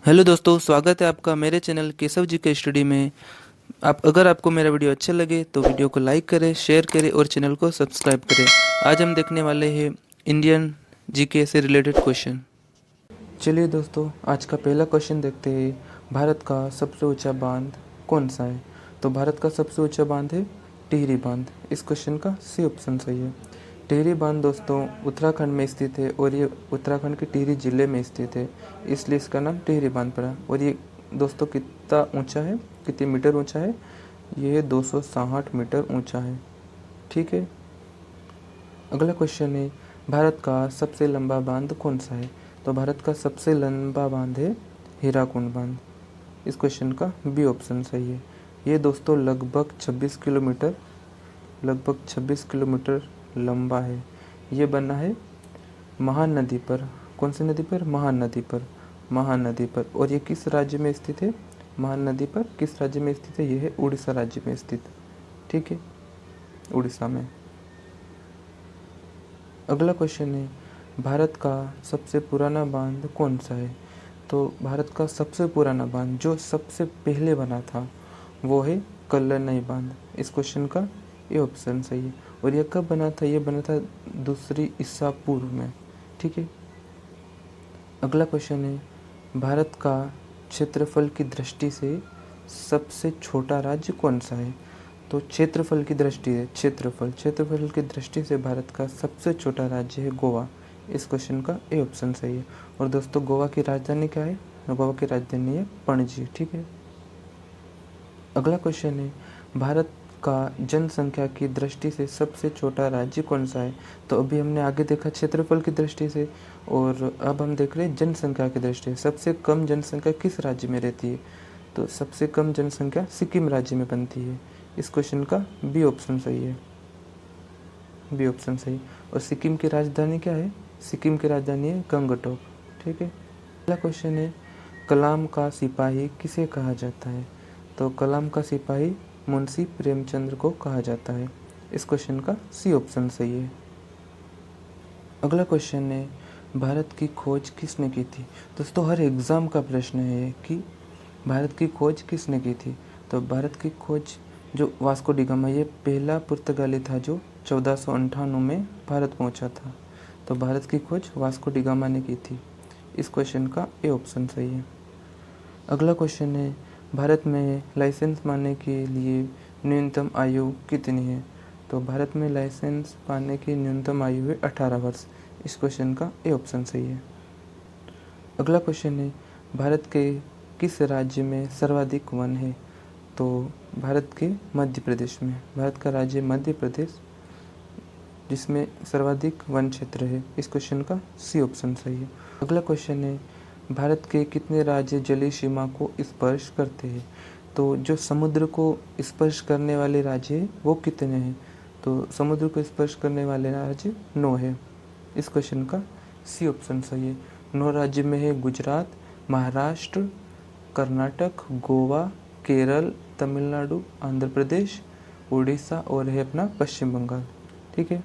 Hello दोस्तों, स्वागत है आपका मेरे चैनल केशव जी के स्टडी में। अगर आपको मेरा वीडियो अच्छा लगे तो वीडियो को लाइक करें, शेयर करें और चैनल को सब्सक्राइब करें। आज हम देखने वाले हैं इंडियन जीके से रिलेटेड क्वेश्चन। चलिए दोस्तों, आज का पहला क्वेश्चन देखते हैं। भारत का सबसे ऊंचा बांध कौन सा है? तो भारत का सबसे ऊंचा बांध है टिहरी बांध। इस क्वेश्चन का सी ऑप्शन सही है। टिहरी बांध दोस्तों उत्तराखंड में स्थित है और ये उत्तराखंड के टिहरी जिले में स्थित है, इसलिए इसका नाम टिहरी बांध पड़ा। और ये दोस्तों कितना ऊंचा है, कितने मीटर ऊंचा है? ये 260 मीटर ऊंचा है। ठीक है। अगला क्वेश्चन है, भारत का सबसे लंबा बांध कौन सा है? तो भारत का सबसे लंबा बांध है हीराकुंड बांध। इस क्वेश्चन का बी ऑप्शन सही है। ये दोस्तों लगभग 26 किलोमीटर लंबा है। ये बना है महानदी पर। कौन सी नदी पर? महानदी पर। और ये किस राज्य में स्थित है? महानदी पर किस राज्य में स्थित है? ये है उड़ीसा राज्य में स्थित। ठीक है, उड़ीसा में। अगला क्वेश्चन है, भारत का सबसे पुराना बांध कौन सा है? तो भारत का सबसे पुराना बांध जो सबसे पहले बना था वो है कल्लनई बांध। इस क्वेश्चन का ये ऑप्शन सही है। और यह कब बना था? ये बना था दूसरी ईसा पूर्व में। ठीक है। अगला क्वेश्चन है, भारत का क्षेत्रफल की दृष्टि से सबसे छोटा राज्य कौन सा है? तो क्षेत्रफल की दृष्टि से भारत का सबसे छोटा राज्य है गोवा। इस क्वेश्चन का ए ऑप्शन सही है। और दोस्तों गोवा की राजधानी क्या है? गोवा की राजधानी है पणजी। ठीक है। अगला क्वेश्चन है, भारत का जनसंख्या की दृष्टि से सबसे छोटा राज्य कौन सा है? तो अभी हमने आगे देखा क्षेत्रफल की दृष्टि से, और अब हम देख रहे हैं जनसंख्या की दृष्टि से सबसे कम जनसंख्या किस राज्य में रहती है? तो सबसे कम जनसंख्या सिक्किम राज्य में बनती है। इस क्वेश्चन का बी ऑप्शन सही है। बी ऑप्शन सही। और सिक्किम की राजधानी क्या है? सिक्किम की राजधानी है गंगटोक। ठीक है। अगला क्वेश्चन है, कलाम का सिपाही किसे कहा जाता है? तो कलाम का सिपाही मुंशी प्रेमचंद्र को कहा जाता है। इस क्वेश्चन का सी ऑप्शन सही है। अगला क्वेश्चन है, भारत की खोज किसने की थी? दोस्तों हर एग्ज़ाम का प्रश्न है कि भारत की खोज किसने की थी? तो भारत की खोज जो वास्को डी गामा, ये पहला पुर्तगाली था जो 1498 में भारत पहुंचा था। तो भारत की खोज वास्को डी गामा ने की थी। इस क्वेश्चन का ए ऑप्शन सही है। अगला क्वेश्चन है, भारत में लाइसेंस पाने के लिए न्यूनतम आयु कितनी है? तो भारत में लाइसेंस पाने की न्यूनतम आयु है 18 वर्ष। इस क्वेश्चन का ए ऑप्शन सही है। अगला क्वेश्चन है, भारत के किस राज्य में सर्वाधिक वन है? तो भारत के मध्य प्रदेश में। भारत का राज्य मध्य प्रदेश, जिसमें सर्वाधिक वन क्षेत्र है। इस क्वेश्चन का सी ऑप्शन सही है। अगला क्वेश्चन है, भारत के कितने राज्य जलीय सीमा को स्पर्श करते हैं? तो जो समुद्र को स्पर्श करने वाले राज्य हैं वो कितने हैं? तो समुद्र को स्पर्श करने वाले राज्य 9 है। इस क्वेश्चन का सी ऑप्शन सही है। 9 राज्य में है गुजरात, महाराष्ट्र, कर्नाटक, गोवा, केरल, तमिलनाडु, आंध्र प्रदेश, उड़ीसा और है अपना पश्चिम बंगाल। ठीक है।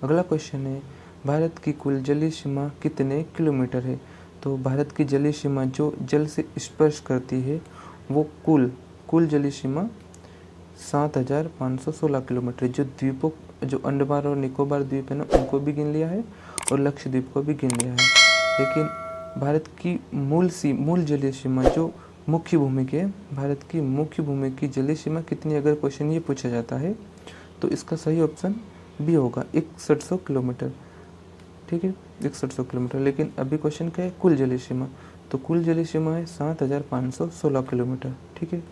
अगला क्वेश्चन है, भारत की कुल जलीय सीमा कितने किलोमीटर है? तो भारत की जलीय सीमा जो जल से स्पर्श करती है वो कुल जलीय सीमा 7516 किलोमीटर। जो द्वीपों, जो अंडमान और निकोबार द्वीप है ना, उनको भी गिन लिया है और लक्षद्वीप को भी गिन लिया है। लेकिन भारत की मूल जलीय सीमा जो मुख्य भूमि की है, भारत की मुख्य भूमि की जलीय सीमा कितनी, अगर क्वेश्चन ये पूछा जाता है तो इसका सही ऑप्शन बी होगा 6100 किलोमीटर। ठीक है, 6100 किलोमीटर। लेकिन अभी क्वेश्चन क्या है? कुल जलीय सीमा। तो कुल जलीय सीमा है 7516 किलोमीटर। ठीक है,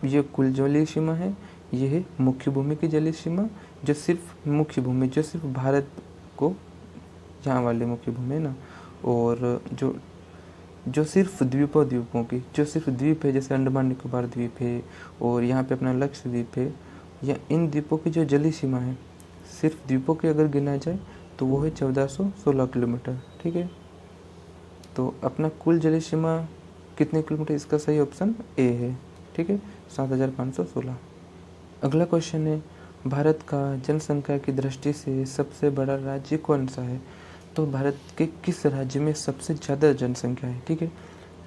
ये कुल जलीय सीमा है। ये है मुख्य भूमि की जलीय सीमा, जो सिर्फ मुख्य भूमि, जो सिर्फ भारत को, यहाँ वाली मुख्य भूमि है ना। और जो सिर्फ द्वीपों की, जो सिर्फ द्वीप है, जैसे अंडमान निकोबार द्वीप है और यहाँ पे अपना लक्षद्वीप है, या इन द्वीपों की जो जलीय सीमा है, सिर्फ द्वीपों की अगर गिना जाए तो वो है 1416 किलोमीटर। ठीक है। तो अपना कुल जलीय सीमा कितने किलोमीटर? इसका सही ऑप्शन ए है। ठीक है, 7516। अगला क्वेश्चन है, भारत का जनसंख्या की दृष्टि से सबसे बड़ा राज्य कौन सा है? दोस्तों भारत के किस राज्य में सबसे ज़्यादा जनसंख्या है? ठीक है,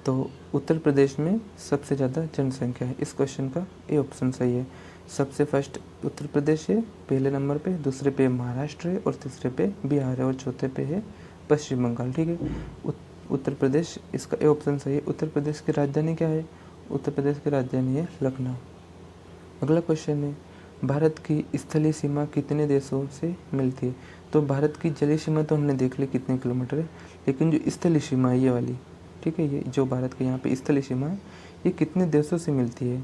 तो उत्तर प्रदेश में सबसे ज़्यादा जनसंख्या है। इस क्वेश्चन का ए ऑप्शन सही है। सबसे फर्स्ट उत्तर प्रदेश है पहले नंबर पे, दूसरे पे महाराष्ट्र है और तीसरे पे बिहार है और चौथे पे है पश्चिम बंगाल। ठीक है, उत्तर प्रदेश, इसका ए ऑप्शन सही है। उत्तर प्रदेश की राजधानी क्या है? उत्तर प्रदेश की राजधानी है लखनऊ। अगला क्वेश्चन है, भारत की स्थलीय सीमा कितने देशों से मिलती है? तो भारत की जलीय सीमा तो हमने देख ली कितने किलोमीटर है, लेकिन जो स्थलीय सीमा है ये वाली, ठीक है, ये जो भारत के यहाँ पे स्थलीय सीमा है ये कितने देशों से मिलती है?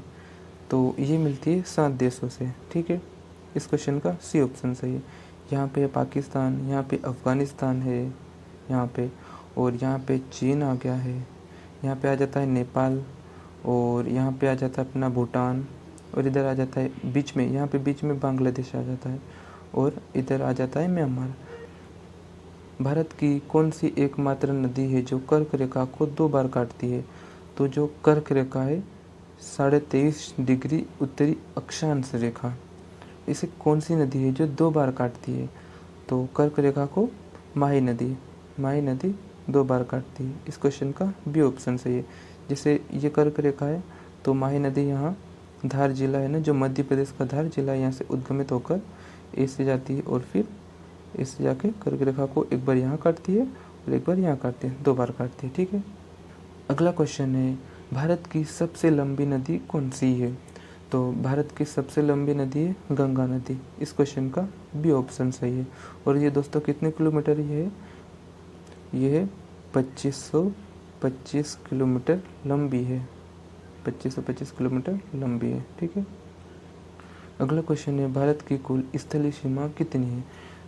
तो ये मिलती है 7 देशों से। ठीक है, इस क्वेश्चन का सी ऑप्शन सही है। यहाँ पे पाकिस्तान, यहाँ पे अफ़गानिस्तान है यहाँ पे, और यहाँ पे चीन आ गया है, यहाँ पे आ जाता है नेपाल, और यहाँ पे आ जाता है अपना भूटान, और इधर आ जाता है बीच में, यहाँ पे बीच में बांग्लादेश आ जाता है, और इधर आ जाता है म्यांमार। भारत की कौन सी एकमात्र नदी है जो कर्क रेखा को 2 बार काटती है? तो जो कर्क रेखा है 23.5 डिग्री उत्तरी अक्षांश रेखा, इसे कौन सी नदी है जो 2 बार काटती है? तो कर्क रेखा को माही नदी 2 बार काटती है। इस क्वेश्चन का बी ऑप्शन सही है। जैसे ये कर्क रेखा है तो माही नदी यहाँ धार जिला है ना, जो मध्य प्रदेश का धार जिला है, यहाँ से उद्गमित होकर ऐसे जाती है और फिर इससे जाके कर्क रेखा को एक बार यहाँ काटती है और एक बार यहाँ काटती है, 2 बार काटती है। ठीक है, अगला क्वेश्चन है, भारत की सबसे लंबी नदी कौन सी है? तो भारत की सबसे लंबी नदी है गंगा नदी। इस क्वेश्चन का बी ऑप्शन सही है। और ये दोस्तों कितने किलोमीटर ये है? ये है 2525 किलोमीटर लंबी है, 2525 किलोमीटर लंबी है। ठीक है, अगला क्वेश्चन है, भारत की कुल स्थलीय सीमा कितनी है?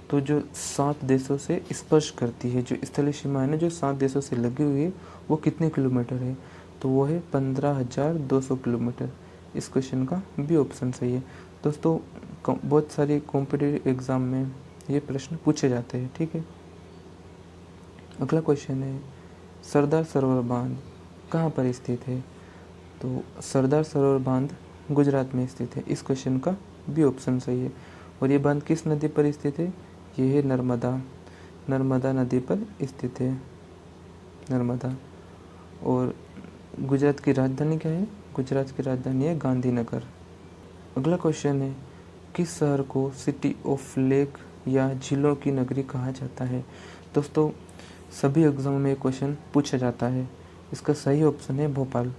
तो जो 7 देशों से स्पर्श करती है, जो स्थलीय सीमा है ना, जो 7 देशों से लगी हुई है, वो कितने किलोमीटर है? तो वो है 15,200 किलोमीटर। इस क्वेश्चन का बी ऑप्शन सही है। दोस्तों बहुत सारे कॉम्पिटिटिव एग्ज़ाम में ये प्रश्न पूछे जाते हैं। ठीक है, अगला क्वेश्चन है, सरदार सरोवर बांध कहाँ पर स्थित है? तो सरदार सरोवर बांध गुजरात में स्थित है। इस क्वेश्चन का बी ऑप्शन सही है। और ये बांध किस नदी पर स्थित है? ये है नर्मदा नदी पर स्थित है, नर्मदा। और गुजरात की राजधानी क्या है? गुजरात की राजधानी है गांधीनगर। अगला क्वेश्चन है, किस शहर को सिटी ऑफ लेक या झीलों की नगरी कहा जाता है? दोस्तों सभी एग्जामों में क्वेश्चन पूछा जाता है। इसका सही ऑप्शन है भोपाल।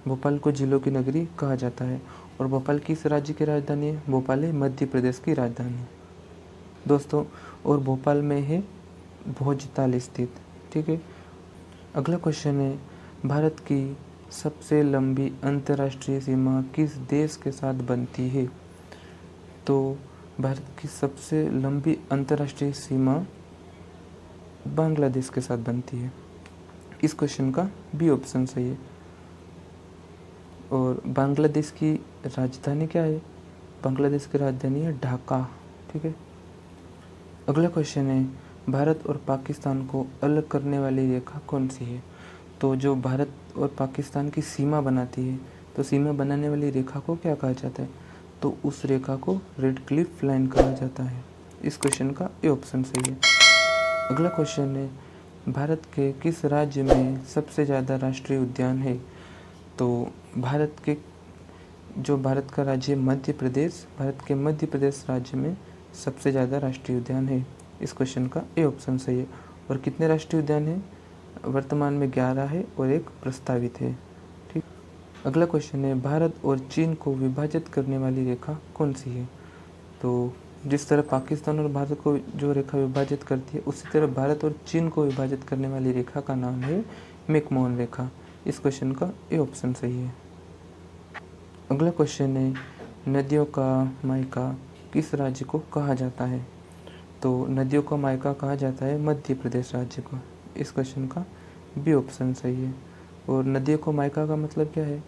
भोपाल को झीलों की नगरी कहा जाता है। और भोपाल किस राज्य की राजधानी है? भोपाल है मध्य प्रदेश की राजधानी दोस्तों, और भोपाल में है भोजताल स्थित। ठीक है, अगला क्वेश्चन है, भारत की सबसे लंबी अंतर्राष्ट्रीय सीमा किस देश के साथ बनती है? तो भारत की सबसे लंबी अंतर्राष्ट्रीय सीमा बांग्लादेश के साथ बनती है। इस क्वेश्चन का बी ऑप्शन सही है। और बांग्लादेश की राजधानी क्या है? बांग्लादेश की राजधानी है ढाका। ठीक है, अगला क्वेश्चन है, भारत और पाकिस्तान को अलग करने वाली रेखा कौन सी है? तो जो भारत और पाकिस्तान की सीमा बनाती है, तो सीमा बनाने वाली रेखा को क्या कहा जाता है? तो उस रेखा को रेड क्लिफ लाइन कहा जाता है। इस क्वेश्चन का ए ऑप्शन सही है। अगला क्वेश्चन है, भारत के किस राज्य में सबसे ज़्यादा राष्ट्रीय उद्यान है? तो भारत का राज्य मध्य प्रदेश, भारत के मध्य प्रदेश राज्य में सबसे ज़्यादा राष्ट्रीय उद्यान है। इस क्वेश्चन का ए ऑप्शन सही है। और कितने राष्ट्रीय उद्यान हैं? वर्तमान में 11 है और एक प्रस्तावित है। ठीक, अगला क्वेश्चन है, भारत और चीन को विभाजित करने वाली रेखा कौन सी है? तो जिस तरह पाकिस्तान और भारत को जो रेखा विभाजित करती है, उसी तरह भारत और चीन को विभाजित करने वाली रेखा का नाम है मैकमोहन रेखा। इस क्वेश्चन का ए ऑप्शन सही है। अगला क्वेश्चन है, नदियों का मायका किस राज्य को कहा जाता है? तो नदियों का मायका कहा जाता है मध्य प्रदेश राज्य को। इस क्वेश्चन का बी ऑप्शन सही है। और नदियों को मायका का मतलब क्या है?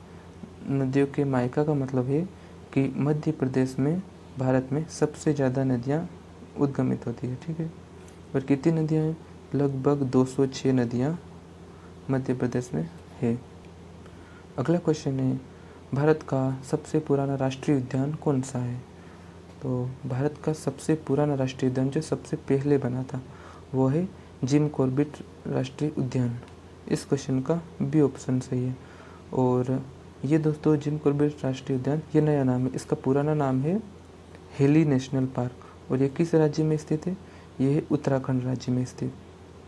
नदियों के मायका का मतलब है कि मध्य प्रदेश में, भारत में सबसे ज़्यादा नदियाँ उद्गमित होती है। ठीक है, और कितनी नदियाँ हैं? लगभग 206 नदियाँ मध्य प्रदेश में है। अगला क्वेश्चन है, भारत का सबसे पुराना राष्ट्रीय उद्यान कौन सा है? तो भारत का सबसे पुराना राष्ट्रीय उद्यान जो सबसे पहले बना था, वो है जिम कॉर्बेट राष्ट्रीय उद्यान। इस क्वेश्चन का बी ऑप्शन सही है। और ये दोस्तों जिम कॉर्बेट राष्ट्रीय उद्यान ये नया नाम है, इसका पुराना नाम है हेली नेशनल पार्क। और ये किस राज्य में स्थित है? ये है उत्तराखंड राज्य में स्थित,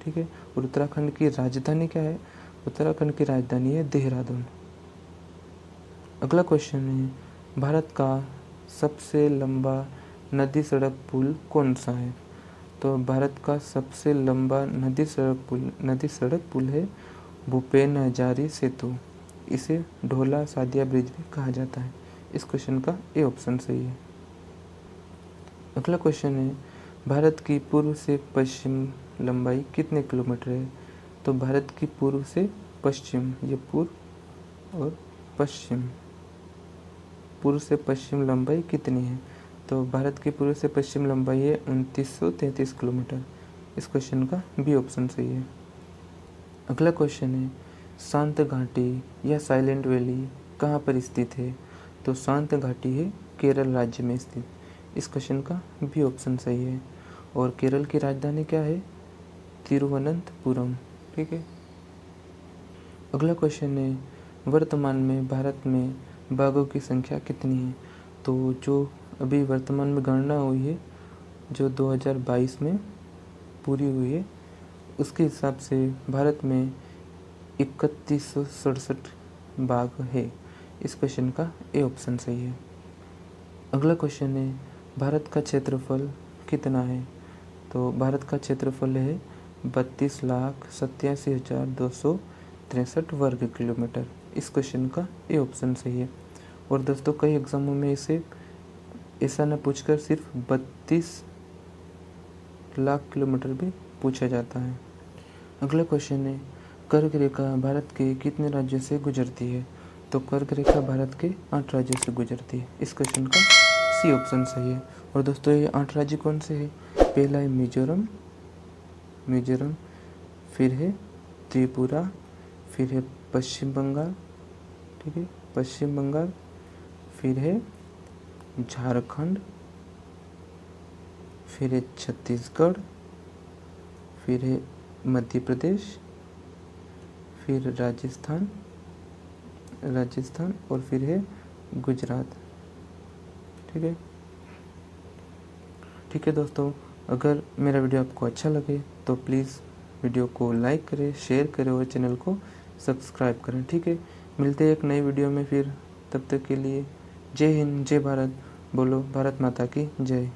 ठीक है। और उत्तराखंड की राजधानी क्या है? उत्तराखंड की राजधानी है देहरादून। अगला क्वेश्चन है भारत का सबसे लंबा नदी सड़क पुल कौन सा है? तो भारत का सबसे लंबा नदी सड़क पुल है भूपेन हजारी सेतु। इसे ढोला सादिया ब्रिज भी कहा जाता है। इस क्वेश्चन का ए ऑप्शन सही है। अगला क्वेश्चन है भारत की पूर्व से पश्चिम लंबाई कितने किलोमीटर है? तो भारत की पूर्व से पश्चिम, ये पूर्व और पश्चिम, पूर्व से पश्चिम लंबाई कितनी है? तो भारत की पूर्व से पश्चिम लंबाई है 2933 किलोमीटर। इस क्वेश्चन का बी ऑप्शन सही है। अगला क्वेश्चन है शांत घाटी या साइलेंट वैली कहाँ पर स्थित है? तो शांत घाटी है केरल राज्य में स्थित। इस क्वेश्चन का बी ऑप्शन सही है। और केरल की राजधानी क्या है? तिरुवनंतपुरम, ठीक है। अगला क्वेश्चन है वर्तमान में भारत में बाघों की संख्या कितनी है? तो जो अभी वर्तमान में गणना हुई है, जो 2022 में पूरी हुई है, उसके हिसाब से भारत में 3167 बाघ है। इस क्वेश्चन का ए ऑप्शन सही है। अगला क्वेश्चन है भारत का क्षेत्रफल कितना है? तो भारत का क्षेत्रफल है 32,87,263 वर्ग किलोमीटर। इस क्वेश्चन का ए ऑप्शन सही है। और दोस्तों कई एग्जामों में इसे ऐसा न पूछकर सिर्फ 32 लाख किलोमीटर भी पूछा जाता है। अगला क्वेश्चन है कर्क रेखा भारत के कितने राज्यों से गुजरती है? तो कर्क रेखा भारत के 8 राज्यों से गुजरती है। इस क्वेश्चन का सी ऑप्शन सही है। और दोस्तों ये 8 राज्य कौन से हैं? पहला है मिजोरम, फिर है त्रिपुरा, फिर है पश्चिम बंगाल, ठीक है, पश्चिम बंगाल, फिर है झारखंड, फिर है छत्तीसगढ़, फिर है मध्य प्रदेश, फिर राजस्थान और फिर है गुजरात, ठीक है दोस्तों। अगर मेरा वीडियो आपको अच्छा लगे तो प्लीज़ वीडियो को लाइक करें, शेयर करें और चैनल को सब्सक्राइब करें, ठीक है। मिलते हैं एक नई वीडियो में फिर, तब तक के लिए जय हिंद, जय भारत, बोलो भारत माता की जय।